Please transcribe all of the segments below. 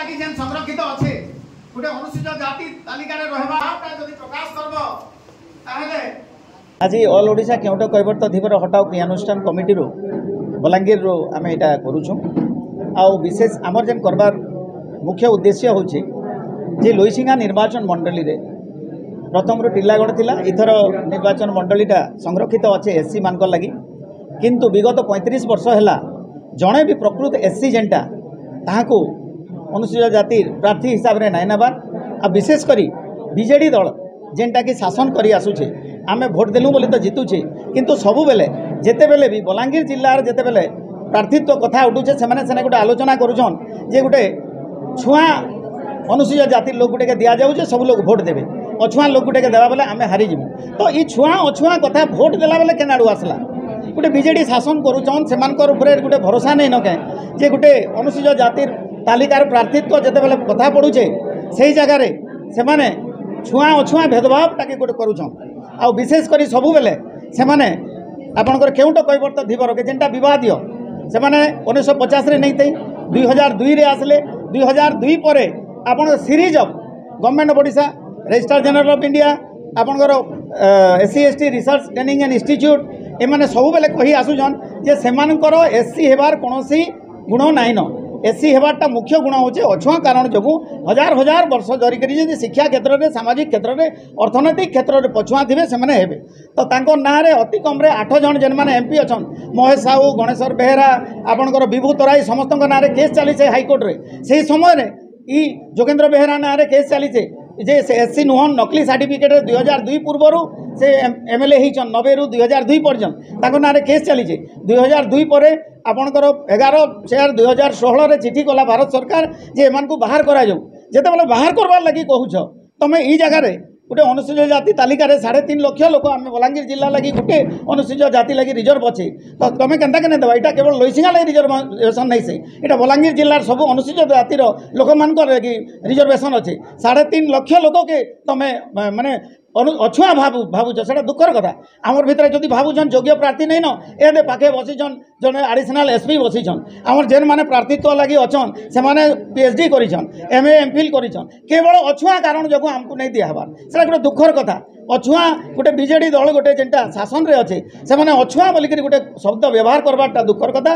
कि जेन संरक्षित अच्छे गोटे अनुसूचित जाति तालिका रहा जब प्रकाश करब ताहले आज ऑल ओडिशा केउट कैवर्त धीवर हटाओ क्रियानुष्ठान कमिटी बलांगीर आम यहाँ करुचु विशेष आमर जेन करबार मुख्य उद्देश्य होची जे लोईसिंगा निर्वाचन मंडली रे प्रथम टिलागढ़ थिला इथर निर्वाचन मंडलीटा संरक्षित अच्छे एससी मान लगी किंतु विगत 35 वर्ष है जड़े भी प्रकृत एससी जेनटा ताहाकू अनुसूचित जाति प्रार्थी हिसाब से नाई नबार आ विशेषकर बीजेडी दल जेनटा कि शासन करी आसुचे आमे भोट देलु बोली तो जितुचे किंतु सबु बेले जेते बेले भी बलांगीर जिल्लार जेते बेले प्रार्थीत्व कथा उठुचे से गोटे आलोचना करुछन जे गोटे छुआ अनुसूचित जाति लोक गुटे दि जाऊे सब लोग भोट देवे अछुआ लोक गुटे देवा बेले आमे हारीजिमु तो ये छुआ अछुआ कथा भोट देला बेले केनाडू आसला गोटे बीजेडी शासन करुछन सेमानकर उपरे गोटे भरोसा नहीं नके जे गोटे अनुसूचित जाति तालिकार प्रार्थीत्व जेते बेले कथा पड़ुचे से जगार से माने छुआ अछुआ भेदभाव टाके गोटे करुछन आ विशेषकर सबु बेले से माने आपणकर केउट कैवर्त धीवर के जेनटा विवादीय से माने 1950 रे नहीं थे 2002 रे आसले 2002 पर आपण series of government of Odisha registrar general of India आपणकर SC ST research training and institute एमाने सब बेले कही आसुछन जे सेमानकर एससी हेबार कोनोसी गुण नाइन एससी हेबारटा मुख्य गुण होचे अछुआ कारण जगू हजार हजार वर्ष धरिक जदि शिक्षा क्षेत्र में सामाजिक क्षेत्र में अर्थनैतिक क्षेत्र में पछुआ थे से हेबे तो तांको नाँ रे अति कम 8 जन जेन माने एमपी अच्छा महेश साहू गणेश्वर बेहेरा आपणकर विभू तराई समस्त नाँ रे केस चली हाइकोर्ट रे से समय ई जोगेंद्र बेहेरा नाँ रे केस चली जे एससी नुहन नकली सर्टिफिकेट 2002 पूर्वर से एमएलए होचन 90 रु 2002 पर्यंत ना केस चली 2002 पर आपणकर 11 4 2016 रे चिठी कला भारत सरकार जे एमान को बाहर करा जाऊ जेते बेले बाहर करबार लगी कहूछ तमे ई जगह रे गोटे अनुसूचित जाति तालिका 3.5 लाख लोक आम बलांगीर जिला लगी गोटे अनुसूचित जाति लगी रिजर्व अच्छे तो तुम केन्ता केने देवा यहाँ केवल लोईसिंगा लगी रिजर्वेशन नहीं से यहाँ बलांगीर जिलार सब अनुसूचित जातिर लोक मान लगी रिजर्वेशन अच्छे 3.5 लाख लोक के तुम्हें माने अछुआ भावुच से दुखर कथा आमर भितर जदि भावुन योग्य प्रार्थी नहीं न ए पाखे बसीचन जड़े एडिशनल एसपी बसीचन आमर जेन माने प्रार्थीत्व लगी अच्छन से माने पीएचडी करिछन एमए एमफिल करिछन केवल अछुआ कारण जो आमको नहीं दिहबार से गोटे दुखर कथा अछुआ गोटे बीजेडी दल गोटे जेनटा शासन रे अच्छे से माने अछुआ बोलिक गोटे शब्द व्यवहार करवाटा दुखर कथा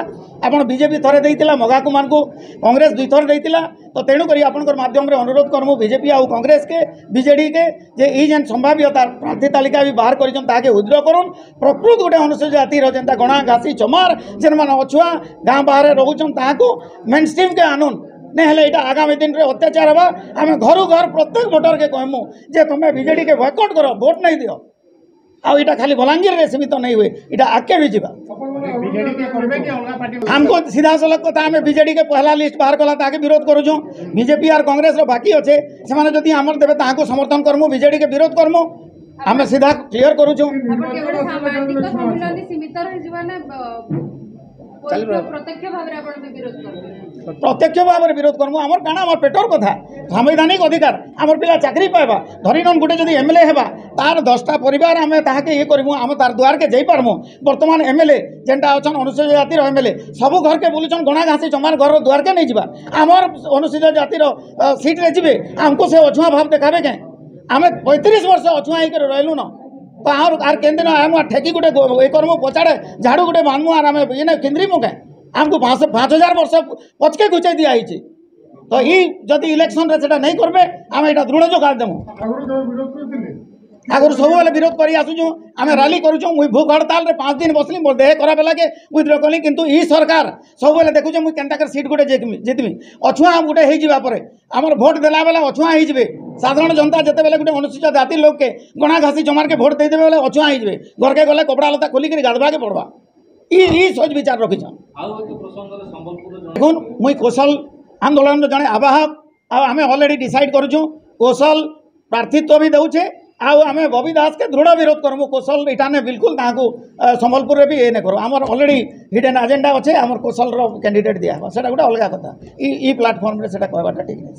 आपन बीजेपी थरे देइतिला मगाकू मान को कांग्रेस 2 थर देइतिला तो तेणु करी आपनकर माध्यम रे अनुरोध करमु बीजेपी आउ कांग्रेस के बीजेडी के जे ई जेन संभाव्यता प्रार्थी तालिका भी बाहर करिछन ताके उद्र करूँ प्रकृत गोटे अनुसूचित जातिर जेनता गणा घासी चमार जेन मान अछुआ गाँ बाहर रोचन ताको मेन स्ट्रीम के आनुन नहीं है आगामी दिन में अत्याचार हवा आम घर घर प्रत्येक भोटर के कहमु जे तुम्हें बीजेडी के बॉयकॉट करो वोट नहीं दियो आईटा खाली बलांगीर में सीमित नहीं हुए इटा आगे भी जीवा हमको सीधा सलख कथा आम बीजेडी के पहला लिस्ट बाहर कला ताके विरोध करूँ बीजेपी और कांग्रेस रो बाकी अच्छे से जदि आमर देवे ताको समर्थन करमु बीजेडी के विरोध करमु आम सीधा क्लियर करूँ प्रत्यक्ष भाव में विरोध करमु आमर काना आमर पेटर कथा संवैधानिक अधिकार आमर पिला चाकरी पाइबा धरिन गोटे जदि एमएलए हेबा तार 10टा परिवार आम ताके ये करमु आम तार द्वार के जाई पारमु वर्तमान एमएलए जेनटा अछन अनुसूचित जातिर एमएलए सब घर के बुलुछन गणा घासी चमार घर द्वार के नहीं जीवा आमर अनुसूचित जातिर सीट रे जीवे हमको से अछुआ भाव देखाबे के आम 35 वर्ष अछुआ होकर रहलु न तो आर केन्द्र आम ठेकी गोटे ये करमु पचाड़े झाड़ू गोटे बांधमु आर आम ये केन्द्री मुके आमको 5,000 वर्ष पचके घुचाई दिया तो ये जदि इलेक्शन रे सेटा नहीं करबे आम यहाँ दृढ़ जोगाड़ देमु आगुरी सब बेले विरोध कर आसुचु आम रैली करुचु मुई भूख हड़ताल रे 5 दिन बसली मोर देह खराब है विथड्र कली किंतु ई सरकार सब बेले देखुचे मुई केनता सीट गोटे जितमी अछुआ गोटे हो आमर भोट देला बेला अछुआ हो साधारण जनता जिते बेले गोटे अनुसूचित जाति लोक के गणा घासी जमार के भोट देदेवे बेले अछुआ हो घर के गले कपड़ा लता खोलिक गाधवा के पड़वा ई सोच विचार रखीछन देखुन मुई कौशल आंदोलन जड़े आवाहक आम अलरेडी डिसाइड करुँ कौशल प्रार्थीत्व भी दौचे आम बबी दास के दृढ़ विरोध करमु कौशल इटाने बिल्कुल ताकू संबलपुर रे भी ये नहीं करूँ आमर अलरेडी हिडन एजेंडा अच्छे आमर कौशल कैंडिडेट दिया से गोटे अलग कथा ई प्लाटफर्म रे कहवाटा ठीक नहीं।